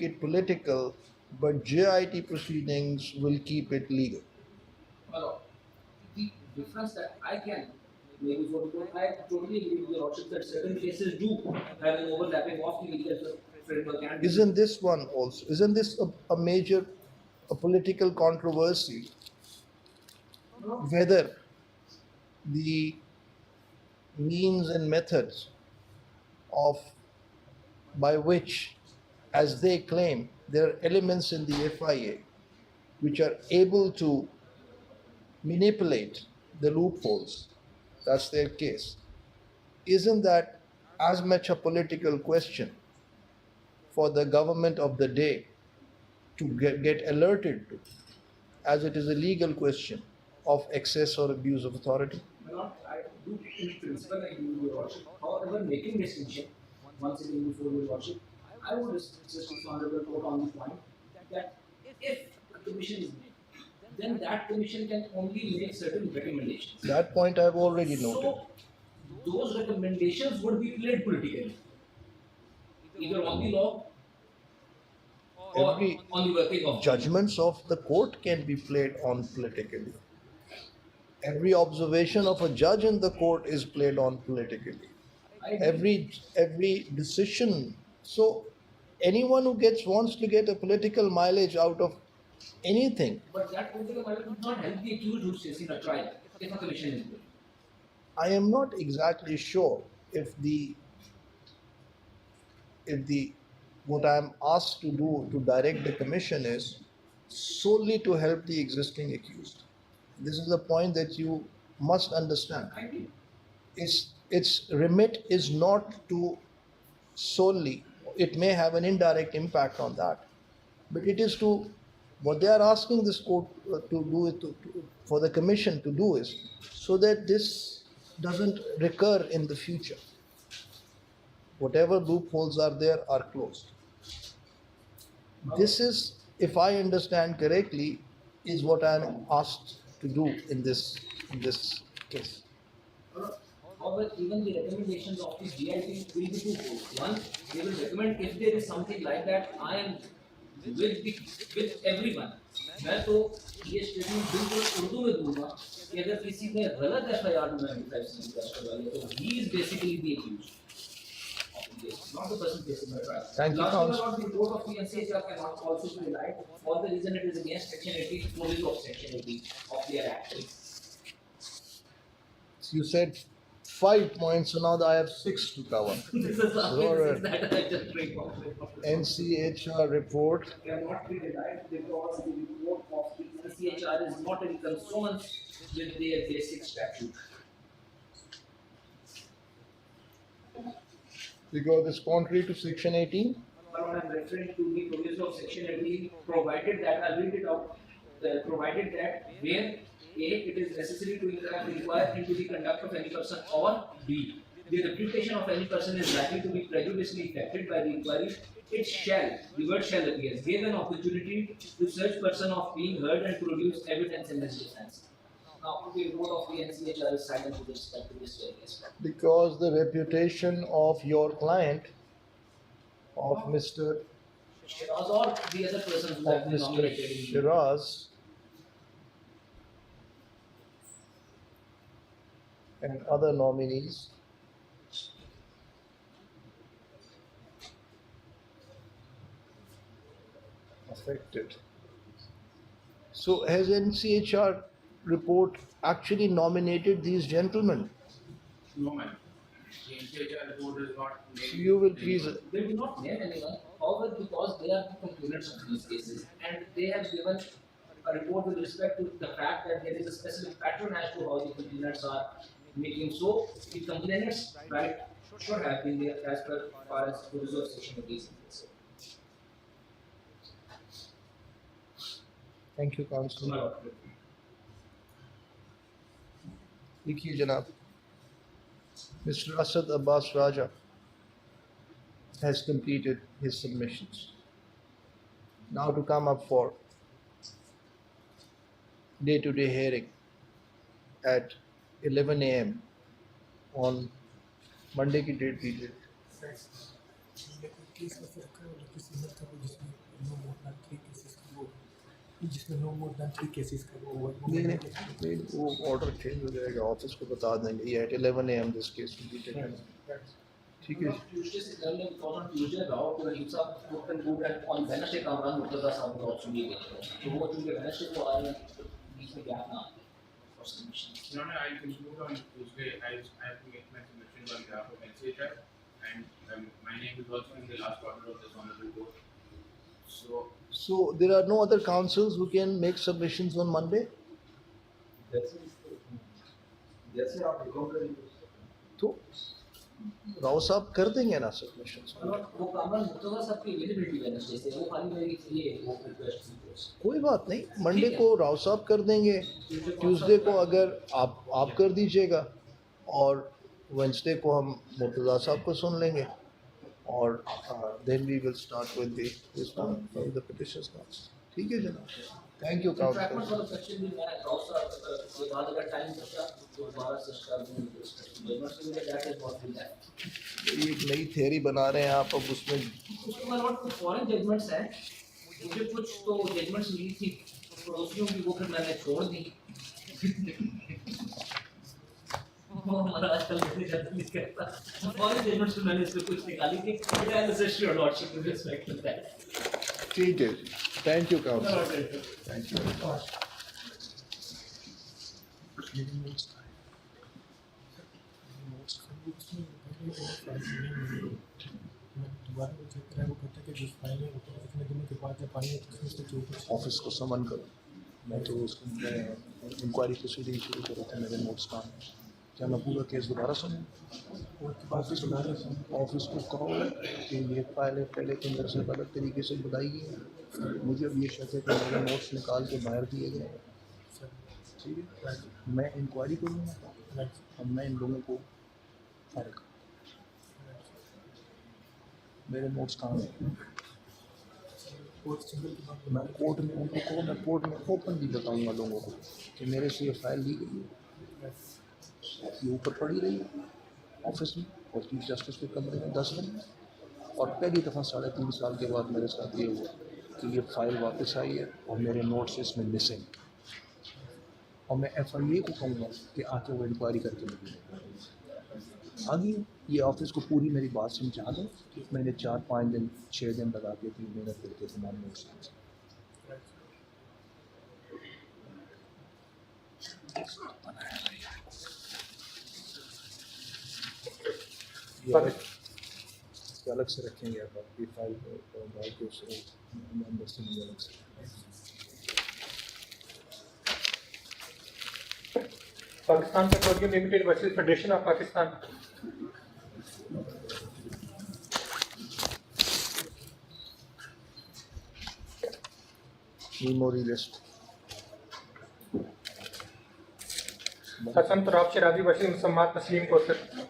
it political, but JIT proceedings will keep it legal. Well, the difference that I can maybe for the court, I totally agree with your lordship that certain cases do have an overlapping of the legal framework and Isn't this a major a political controversy no, whether the means and methods of by which, as they claim, there are elements in the FIA which are able to manipulate the loopholes. That's their case. Isn't that as much a political question for the government of the day to get alerted to as it is a legal question of excess or abuse of authority? not I do in principle agree with your lordship. However, making distinction once again before your lordship, I would insist this honorable court on the point that if a commission is made, then that commission can only make certain recommendations. That point I've already noted. So those recommendations would be played politically, either on the law or Every on the working of judgments of the court can be played on politically. Every observation of a judge in the court is played on politically. I agree. Every decision. So anyone who wants to get a political mileage out of anything, But that political mileage would not help the accused who's facing a trial if a commission is made. I am not exactly sure if the what I am asked to do to direct the commission is solely to help the existing accused. This is a point that you must understand. I agree. Its remit is not to solely, it may have an indirect impact on that, but it is to what they are asking this court to do it for the commission to do is so that this doesn't recur in the future. Whatever loopholes are there are closed. This is, if I understand correctly, is what I am asked to do in this case. However, even the recommendations of the GIT will be twofold. One, they will recommend if there is something like that, I am with everyone. मैं तो ये statement बिल्कुल उर्दू में दूंगा कि अगर किसी ने गलत FIR में मैनिफेस्ट करवा लिया तो he is basically the accused of the case, not the person facing the trial. Thank you, Last counsel. about the report of the NCHR cannot also be relied for the reason it is against Section 80, provision of Section 80 of their act. You said 5 points, so now I have 6 to cover. This is Alright. that I just bring up. NCHR report. Cannot be denied because the report of the NCHR is not in consonance with their basic statute. Because it's contrary to section 18. But when I'm referring to the provision of Section 18, provided that, I'll read it out, provided that where A, it is necessary to inquire into the conduct of any person, or B, the reputation of any person is likely to be prejudicially affected by the inquiry, it shall, the word shall appears, give an opportunity to such person of being heard and produce evidence in his defense. Now, the report of the NCHR is silent with respect to this very aspect. Because the reputation of your client, of Mr. Shiraz or the other persons who have been Mr. nominated in the Shiraz and other nominees affected. So has NCHR report actually nominated these gentlemen? No, man. The NCHR report is not named. So you will please. They do not name anyone, however, because they are the complainants of these cases and they have given a report with respect to the fact that there is a specific pattern as to how the complainants are making. So, the complainants' right should have been there as per far as the reserve section of these cases. Thank you, Counsel. लिखिए जनाब. Mr. Asad Abbas Raja has completed his submissions. Now to come up for day-to-day hearing at 11 a.m. on Monday की date दीजिए. Case का फिर किसी मत का वो जिसमें नो मोर देन 3 केसेस का वो जिसमें नो मोर देन 3 केसेस का वो नहीं वो ऑर्डर चेंज हो जाएगा, ऑफिस को बता देंगे ये at 11 AM this case will be taken. ठीक है। Tuesday से कल में on Tuesday राव को इन सब open board and on Wednesday Kamran Murtaza साहब को चुनी गई तो वो चूंकि वेडनेसडे को आए बीच में गैप ना for submission. No, I'll conclude on Tuesday. I have to get my submissions on behalf of NCHR, and my name is also in the last quarter of this honorable court. So there are no other councils who can make submissions on Monday? जैसे आप record करेंगे तो राव साहब कर देंगे ना submissions. वो कामरान मुर्तजा साहब की अवेलेबिलिटी वेडनेसडे से वो खाली मेरी ये वो रिक्वेस्ट थी। कोई बात नहीं, मंडे को राव साहब कर देंगे, ट्यूसडे को अगर आप कर दीजिएगा और वेंसडे को हम मुर्तजा साहब को सुन लेंगे और then we will start with this one from the petitioners counsel. ठीक है जनाब, थैंक यू ट्रैकमेंट काउंसिल। वाला सेक्शन भी मैं राव साहब के बाद अगर टाइम बचा तो दोबारा से स्टार्ट करूंगा जजमेंट्स में that is what we have. एक नई थ्योरी बना रहे हैं आप, अब उसमें उसके बाद और कुछ फॉरेन जजमेंट्स हैं, मुझे कुछ तो जजमेंट्स मिली थी पड़ोसियों की, वो फिर मैंने छोड़ दी। वो हमारा आजकल कितने ज़्यादा नहीं करता। फॉरेन जजमेंट्स मैंने इसमें कुछ निकाली थी, but I will just your lordship with respect to that. ठीक है, thank you counsel, thank you. दोबारा वो चेक करा, वो कहता है कि जिस फाइल में होता है इतने दिनों के बाद जब पाएंगे तो उसमें से जो कुछ ऑफिस को समन करो। मैं तो उसको इंक्वायरी प्रोसीडिंग शुरू करो थे मेरे नोट्स का, क्या मैं पूरा केस दोबारा सुनूँ? ऑफिस को कहो कि ये फाइल है पहले तो मेरे से गलत तरीके से बताई गई है, मुझे अब ये शक है कि मेरे नोट्स निकाल के बाहर दिए गए हैं। ठीक है, मैं इंक्वायरी करूँगा और मैं इन लोगों को फायर करूँ। मेरे नोट्स कहाँ हैं? मैं कोर्ट में उनको कहो, मैं कोर्ट में ओपनली बताऊंगा लोगों को कि मेरे से ये फाइल ली गई है, ये ऊपर पड़ी रही है ऑफिस में और चीफ जस्टिस के कमरे में 10 दिन, और पहली दफ़ा 3.5 साल के बाद मेरे साथ ये हुआ कि ये फाइल वापस आई है और मेरे नोट्स इसमें मिसिंग, और मैं FIA को कहूँगा कि आके वो इंक्वायरी करके मुझे आगे ये ऑफिस को पूरी मेरी बात समझा दो। मैंने 4-5 दिन 6 दिन लगा के 3 महीने करके तमाम नोट्स अलग से रखेंगे आप आपकी फाइल के उससे अलग से। Pakistan petroleum limited versus federation of Pakistan. Memory list Hasan Turab Sharabi versus मुसम्मात तस्लीम कोसर।